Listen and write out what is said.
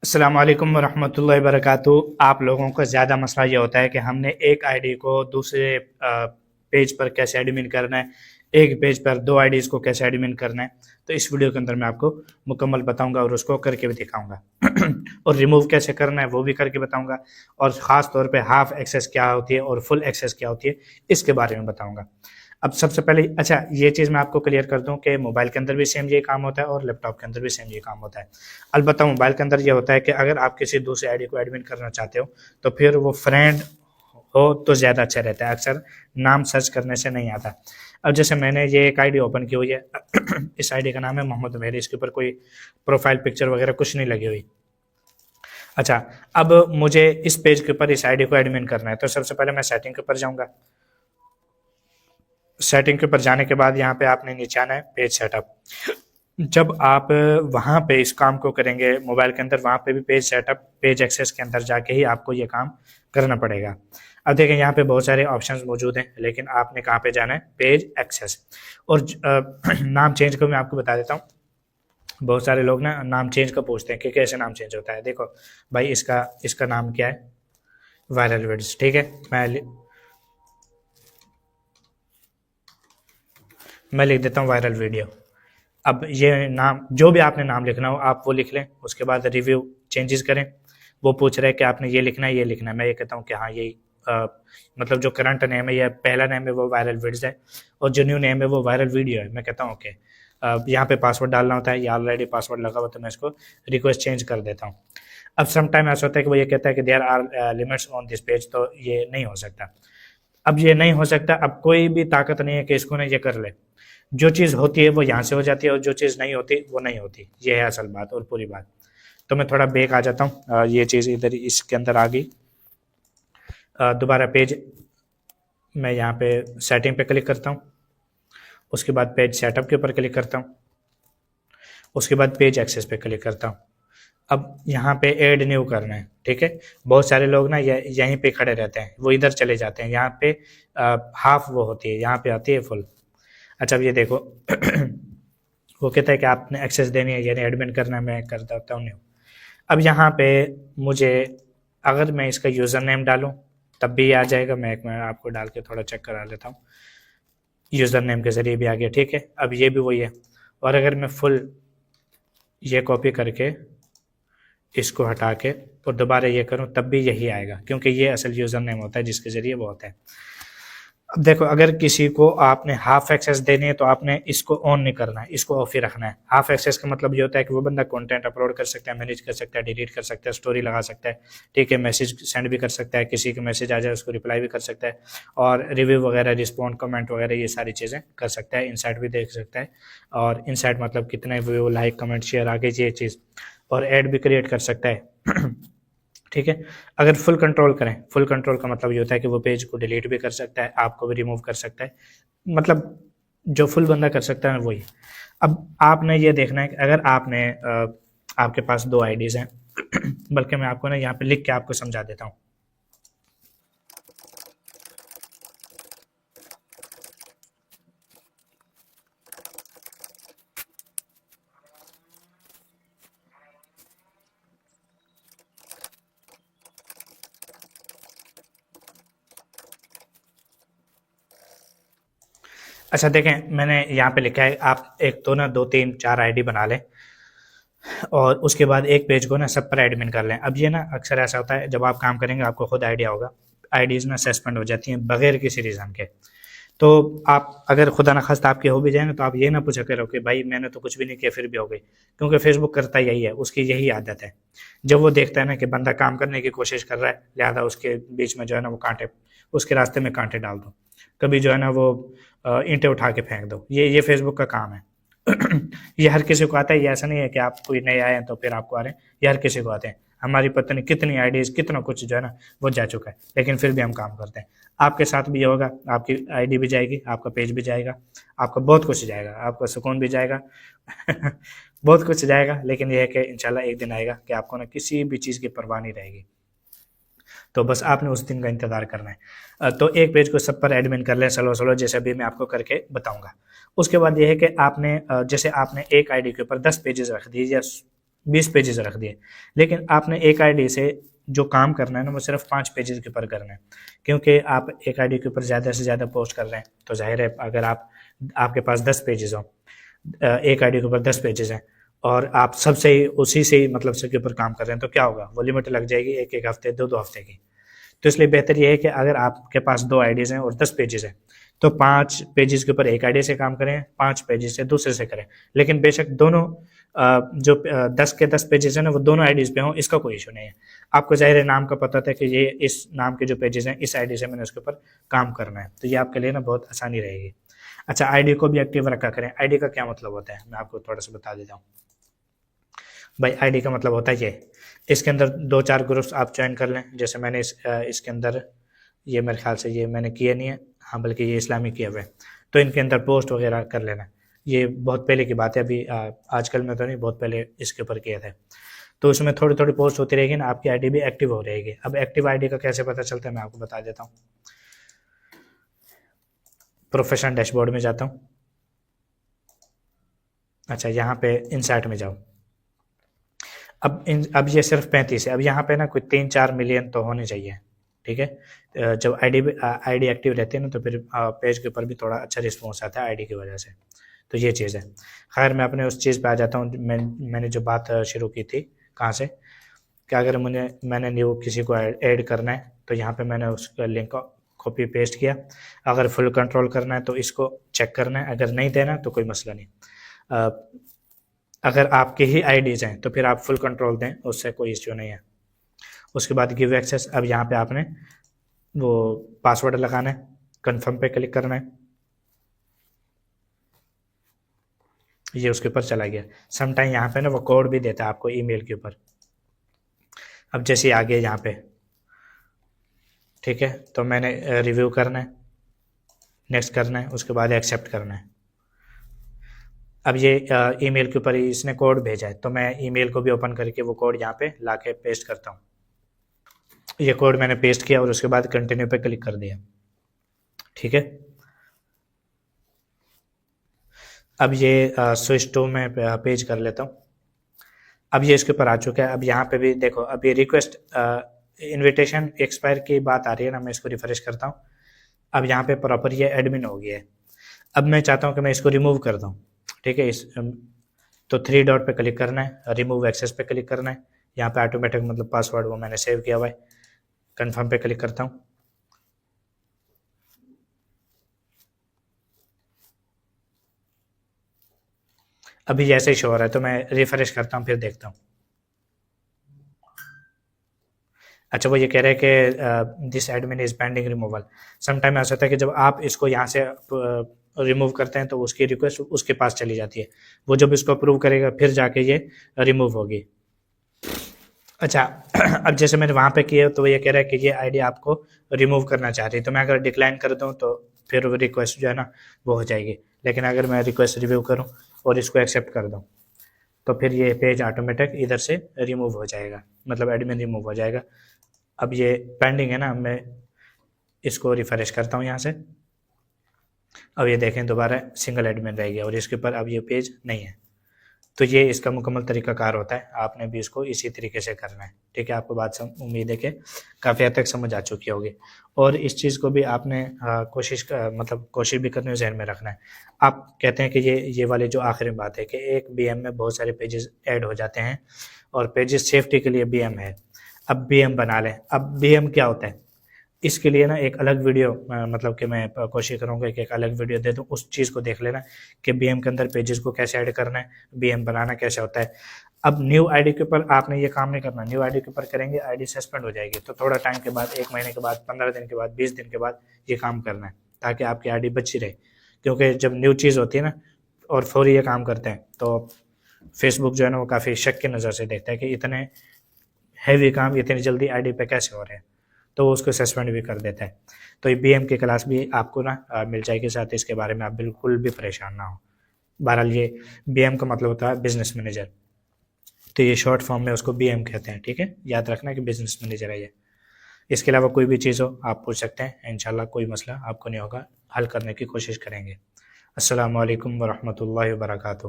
अस्सलाम वालेकुम वरहमतुल्लाहि वबरकातुहू। आप लोगों का ज़्यादा मसला ये होता है कि हमने एक आईडी को दूसरे पेज पर कैसे एडमिन करना है, एक पेज पर दो आईडीज़ को कैसे एडमिन करना है। तो इस वीडियो के अंदर मैं आपको मुकम्मल बताऊंगा और उसको करके भी दिखाऊंगा और रिमूव कैसे करना है वो भी करके बताऊंगा, और ख़ास तौर पे हाफ एक्सेस क्या होती है और फुल एक्सेस क्या होती है इसके बारे में बताऊंगा। अब सबसे पहले अच्छा ये चीज़ मैं आपको क्लियर कर दूं कि मोबाइल के अंदर भी सेम ये काम होता है और लैपटॉप के अंदर भी सेम ये काम होता है। अलबत्ता मोबाइल के अंदर ये होता है कि अगर आप किसी दूसरी आईडी को एडमिन करना चाहते हो तो फिर वो फ्रेंड हो तो ज़्यादा अच्छा रहता है, अक्सर नाम सर्च करने से नहीं आता। अब जैसे मैंने ये एक आईडी ओपन की हुई है इस आईडी का नाम है मोहम्मद मेहरी, इसके ऊपर कोई प्रोफाइल पिक्चर वगैरह कुछ नहीं लगी हुई। अच्छा, अब मुझे इस पेज के ऊपर इस आईडी को एडमिन करना है तो सबसे पहले मैं सेटिंग के ऊपर जाऊंगा। सेटिंग के ऊपर जाने के बाद यहाँ पे आपने नीचे आना है पेज सेटअप। जब आप वहाँ पे इस काम को करेंगे मोबाइल के अंदर, वहाँ पे भी पेज सेटअप पेज एक्सेस के अंदर जाके ही आपको ये काम करना पड़ेगा। अब देखें यहाँ पे बहुत सारे ऑप्शंस मौजूद हैं, लेकिन आपने कहाँ पे जाना है, पेज एक्सेस। और नाम चेंज को मैं आपको बता देता हूँ। बहुत सारे लोग ना नाम चेंज का पूछते हैं कि कैसे नाम चेंज होता है। देखो भाई, इसका इसका नाम क्या है, वायरल वीडियोस, ठीक है। मैं लिख देता हूँ वायरल वीडियो। अब ये नाम, जो भी आपने नाम लिखना हो आप वो लिख लें, उसके बाद रिव्यू चेंजेस करें। वो पूछ रहे हैं कि आपने ये लिखना है ये लिखना है, मैं ये कहता हूँ कि हाँ यही मतलब जो करंट नेम है या पहला नेम है वो वायरल वीडियोस है, और जो न्यू नेम है वो वायरल वीडियो है। मैं कहता हूँ ओके। यहाँ पे पासवर्ड डालना होता है, या ऑलरेडी पासवर्ड लगा हुआ तो मैं इसको रिक्वेस्ट चेंज कर देता हूँ। अब सम टाइम ऐसा होता है कि वो ये कहता है कि there are limits on this page, तो ये नहीं हो सकता। अब ये नहीं हो सकता, अब कोई भी ताकत नहीं है कि इसको ना ये कर ले। जो चीज़ होती है वो यहाँ से हो जाती है और जो चीज़ नहीं होती वो नहीं होती, ये है असल बात और पूरी बात। तो मैं थोड़ा बैक आ जाता हूँ, ये चीज़ इधर इसके अंदर आ गई। दोबारा पेज, मैं यहाँ पे सेटिंग पे क्लिक करता हूँ, उसके बाद पेज सेटअप के ऊपर क्लिक करता हूँ, उसके बाद पेज एक्सेस पे क्लिक करता हूँ। अब यहाँ पे ऐड न्यू करना है, ठीक है। बहुत सारे लोग ना यहीं पे खड़े रहते हैं, वो इधर चले जाते हैं, यहाँ पे हाफ वो होती है, यहाँ पे आती है फुल। अच्छा अब ये देखो वो कहता है कि आपने एक्सेस देनी है यानी एडमिन करना है, मैं कर देता हूँ न्यू। अब यहाँ पे मुझे, अगर मैं इसका यूज़र नेम डालूँ तब भी आ जाएगा। मैं आपको डाल के थोड़ा चेक करा लेता हूँ। यूज़र नेम के ज़रिए भी आ गया, ठीक है। अब ये भी वही है, और अगर मैं फुल ये कॉपी करके इसको हटा के और दोबारा ये करूँ तब भी यही आएगा, क्योंकि ये असल यूज़र नेम होता है जिसके ज़रिए वो होता है। अब देखो, अगर किसी को आपने हाफ एक्सेस देनी है तो आपने इसको ऑन नहीं करना है, इसको ऑफ ही रखना है। हाफ एक्सेस का मतलब ये होता है कि वो बंदा कंटेंट अपलोड कर सकता है, मैनेज कर सकता है, डिलीट कर सकता है, स्टोरी लगा सकता है, ठीक है, मैसेज सेंड भी कर सकता है, किसी का मैसेज आ जाए उसको रिप्लाई भी कर सकता है, और रिव्यू वगैरह, रिस्पॉन्ड, कमेंट वगैरह ये सारी चीज़ें कर सकता है। इनसाइट भी देख सकता है, और इनसाइट मतलब कितने व्यू, लाइक, कमेंट, शेयर आगे ये चीज़, और ऐड भी क्रिएट कर सकता है ठीक है। अगर फुल कंट्रोल करें, फुल कंट्रोल का मतलब ये होता है कि वो पेज को डिलीट भी कर सकता है, आपको भी रिमूव कर सकता है, मतलब जो फुल बंदा कर सकता है वही। अब आपने ये देखना है कि अगर आपने आपके पास दो आईडीज़ हैं बल्कि मैं आपको ना यहाँ पे लिख के आपको समझा देता हूँ। अच्छा देखें, मैंने यहाँ पे लिखा है आप एक तो ना 2 3 4 आईडी बना लें, और उसके बाद एक पेज को ना सब पर एडमिन कर लें। अब ये ना अक्सर ऐसा होता है, जब आप काम करेंगे आपको खुद आइडिया होगा, आईडीज़ ना सस्पेंड हो जाती हैं बगैर किसी रीज़न के। तो आप अगर खुदा न खास्ता आपकी हो भी जाए ना, तो आप ये ना पूछा करो कि भाई मैंने तो कुछ भी नहीं किया फिर भी हो गई, क्योंकि फेसबुक करता यही है, उसकी यही आदत है। जब वो देखता है ना कि बंदा काम करने की कोशिश कर रहा है, लिहाजा उसके बीच में जो है ना वो कांटे, उसके रास्ते में कांटे डाल दो, कभी जो है ना वो ईंटें उठा के फेंक दो। ये फेसबुक का काम है ये हर किसी को आता है, ये ऐसा नहीं है कि आप कोई नए आए हैं तो फिर आपको आ रहे हैं, ये हर किसी को आते हैं। हमारी पता नहीं कितनी आईडीज, कितना कुछ जो है ना वो जा चुका है, लेकिन फिर भी हम काम करते हैं। आपके साथ भी ये होगा, आपकी आईडी भी जाएगी, आपका पेज भी जाएगा, आपका बहुत कुछ जाएगा, आपका सुकून भी जाएगा बहुत कुछ जाएगा, लेकिन यह है कि इंशाल्लाह एक दिन आएगा कि आपको ना किसी भी चीज़ की परवाह नहीं रहेगी। तो बस आपने उस दिन का इंतज़ार करना है। तो एक पेज को सब पर एडमिन कर लें स्लो स्लो, जैसे अभी मैं आपको करके बताऊंगा। उसके बाद ये है कि आपने जैसे आपने एक आईडी के ऊपर 10 पेजेस रख दिए या 20 पेजेस रख दिए, लेकिन आपने एक आईडी से जो काम करना है ना वो सिर्फ 5 पेजेस के ऊपर करना है, क्योंकि आप एक आईडी के ऊपर ज़्यादा से ज़्यादा पोस्ट कर रहे हैं, तो जाहिर है अगर आपके पास 10 पेजेस हो, एक आईडी के ऊपर 10 पेजेस हैं और आप सबसे ही उसी से ही मतलब सबके ऊपर काम कर रहे हैं, तो क्या होगा, वो लिमिट लग जाएगी एक एक हफ्ते 2 2 हफ्ते की। तो इसलिए बेहतर ये है कि अगर आपके पास 2 आईडीज़ हैं और 10 पेजेस हैं, तो 5 पेजेस के ऊपर एक आईडी से काम करें, 5 पेजेस से दूसरे से करें, लेकिन बेशक दोनों जो 10 के 10 पेजेस हैं ना वो दोनों आईडीज़ पे हों, इसका कोई इशू नहीं है। आपको ज़ाहिर है नाम का पता था कि ये इस नाम के जो पेजेस हैं इस आईडी से मैंने उसके ऊपर काम करना है, तो ये आपके लिए ना बहुत आसानी रहेगी। अच्छा, आईडी को भी एक्टिव रखा करें। आईडी का क्या मतलब होता है, मैं आपको थोड़ा सा बता देता हूँ। भाई आईडी का मतलब होता है ये, इसके अंदर 2-4 ग्रुप्स आप ज्वाइन कर लें, जैसे मैंने इसके अंदर ये मेरे ख्याल से ये मैंने किए नहीं है, हाँ बल्कि ये इस्लामिक किए हुए, तो इनके अंदर पोस्ट वगैरह कर लेना। ये बहुत पहले की बात है, अभी आजकल में तो नहीं, बहुत पहले इसके ऊपर किए थे। तो उसमें थोड़ी थोड़ी पोस्ट होती रहेगी ना, आपकी आईडी भी एक्टिव हो रहेगी। अब एक्टिव आईडी का कैसे पता चलता है मैं आपको बता देता हूँ। प्रोफेशनल डैशबोर्ड में जाता हूँ। अच्छा, यहाँ पे इंसाइट में जाओ। अब ये सिर्फ 35 है। अब यहाँ पे ना कोई 3-4 मिलियन तो होने चाहिए, ठीक है। जब आईडी एक्टिव रहती है ना तो फिर पेज के ऊपर भी थोड़ा अच्छा रिस्पॉन्स आता है आईडी की वजह से, तो ये चीज़ है। खैर मैं अपने उस चीज़ पे आ जाता हूँ। मैंने जो बात शुरू की थी कहाँ से, कि अगर मैंने न्यू किसी को ऐड करना है तो यहाँ पे मैंने उस लिंक को कॉपी पेस्ट किया। अगर फुल कंट्रोल करना है तो इसको चेक करना है, अगर नहीं देना तो कोई मसला नहीं। अगर आपकी ही आईडीज़ हैं तो फिर आप फुल कंट्रोल दें, उससे कोई इश्यू नहीं है। उसके बाद गिव एक्सेस। अब यहाँ पे आपने वो पासवर्ड लगाना है, कंफर्म पे क्लिक करना है, ये उसके ऊपर चला गया। समटाइम यहाँ पे ना वो कोड भी देता है आपको ईमेल के ऊपर। अब जैसे आ गया यहाँ पे, ठीक है, तो मैंने रिव्यू करना है, नेक्स्ट करना है, उसके बाद एक्सेप्ट करना है। अब ये ईमेल के ऊपर इसने कोड भेजा है, तो मैं ईमेल को भी ओपन करके वो कोड यहाँ पे ला के पेस्ट करता हूँ। ये कोड मैंने पेस्ट किया और उसके बाद कंटिन्यू पे क्लिक कर दिया, ठीक है। अब ये स्विच टू में पेज कर लेता हूँ। अब ये इसके ऊपर आ चुका है। अब यहाँ पे भी देखो, अब ये रिक्वेस्ट इनविटेशन एक्सपायर की बात आ रही है ना, मैं इसको रिफ्रेश करता हूँ। अब यहाँ पे प्रॉपर ये एडमिन हो गया है। अब मैं चाहता हूँ कि मैं इसको रिमूव कर दूँ, ठीक है। तो 3 डॉट पे क्लिक करना है, रिमूव एक्सेस पे क्लिक करना है। यहाँ पे ऑटोमेटिक मतलब पासवर्ड वो मैंने सेव किया हुआ है, कन्फर्म पे क्लिक करता हूँ। अभी जैसे ही शो हो रहा है तो मैं रिफ्रेश करता हूँ, फिर देखता हूँ। अच्छा, वो ये कह रहा है कि this admin is pending removal. Sometime ऐसा होता है कि जब आप इसको यहाँ से रिमूव करते हैं तो उसकी रिक्वेस्ट उसके पास चली जाती है, वो जब इसको अप्रूव करेगा फिर जाके ये रिमूव होगी। अच्छा, अब जैसे मैंने वहाँ पे किया तो ये कह रहा है कि ये आईडी आपको रिमूव करना चाह रही है, तो मैं अगर डिक्लाइन कर दूँ तो फिर वो रिक्वेस्ट जो है ना वो हो जाएगी। लेकिन अगर मैं रिक्वेस्ट रिव्यू करूँ और इसको एक्सेप्ट कर दूँ तो फिर ये पेज ऑटोमेटिक इधर से रिमूव हो जाएगा, मतलब एडमिन रिमूव हो जाएगा। अब ये पेंडिंग है ना, मैं इसको रिफ्रेश करता हूँ यहाँ से। अब ये देखें दोबारा सिंगल एडमिन रह गया और इसके ऊपर अब ये पेज नहीं है। तो ये इसका मुकम्मल तरीकाकार होता है, आपने भी इसको इसी तरीके से करना है, ठीक है। आपको बात उम्मीद है कि काफ़ी हद तक समझ आ चुकी होगी। और इस चीज़ को भी आपने कोशिश भी करनी है, जहन में रखना है। आप कहते हैं कि ये वाली जो आखिरी बात है कि एक बीएम में बहुत सारे पेजेस ऐड हो जाते हैं और पेजेस सेफ्टी के लिए बीएम है। अब बीएम बना लें। अब बीएम क्या होता है, इसके लिए ना एक अलग वीडियो मतलब कि मैं कोशिश करूँगा कि एक अलग वीडियो दे दूँ, उस चीज़ को देख लेना कि बीएम के अंदर पेजेस को कैसे ऐड करना है, बीएम बनाना कैसे होता है। अब न्यू आईडी के ऊपर आपने ये काम नहीं करना, न्यू आईडी के ऊपर करेंगे आईडी सस्पेंड हो जाएगी, तो थोड़ा टाइम के बाद, 1 महीने के बाद, 15 दिन के बाद, 20 दिन के बाद ये काम करना है, ताकि आपकी आईडी बची रहे। क्योंकि जब न्यू चीज़ होती है ना और फौरी ये काम करते हैं तो फेसबुक जो है ना वो काफ़ी शक की नज़र से देखता है कि इतने हैवी काम इतनी जल्दी आईडी पे कैसे हो रहे हैं, तो उसको सस्पेंड भी कर देता है। तो ये बीएम की क्लास भी आपको ना मिल जाएगी साथ, इसके बारे में आप बिल्कुल भी परेशान ना हो। बहरहाल ये बीएम का मतलब होता है बिजनेस मैनेजर, तो ये शॉर्ट फॉर्म में उसको बीएम कहते हैं, ठीक है। याद रखना कि बिजनेस मैनेजर है ये। इसके अलावा कोई भी चीज़ हो आप पूछ सकते हैं, इंशाल्लाह कोई मसला आपको नहीं होगा, हल करने की कोशिश करेंगे। अस्सलामु अलैकुम वरहमतुल्लाहि वबरकातुहू।